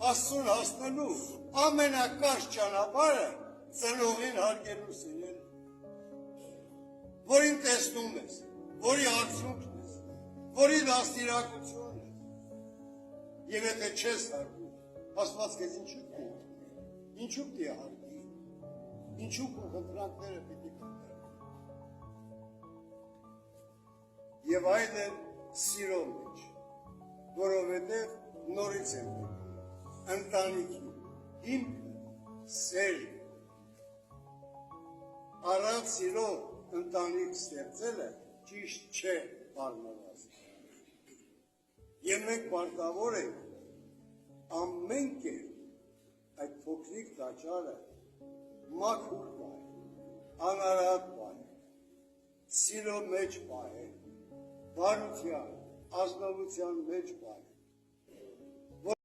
Աստծուն հասնելու ամենակարճ ճանապարհը ծնողին հարգելու սիրել, որին տեսնում ես, որի արդյունքն ես, որի դաստիարակությունն ես, եւ եթե չես հարգում, Աստված քեզ ինչու պիտի հարգի, ինչու քո խնդրանքները պիտի կատարի։ Եվ այն է սիրո մեջ, որովհետև նորից եմ ընտանիքի հիմքը սերն է։ Առանց սիրո ընտանիք ստեղծելը ճիշտ չէ բառնված։ Եվ մենք պարտավոր ենք ամեն կերպ այդ փոքրիկ տաճարը մաքուր պահել, անարատ պահել, սիրո մեջ պահել, բարության, ազնվության մեջ պահել,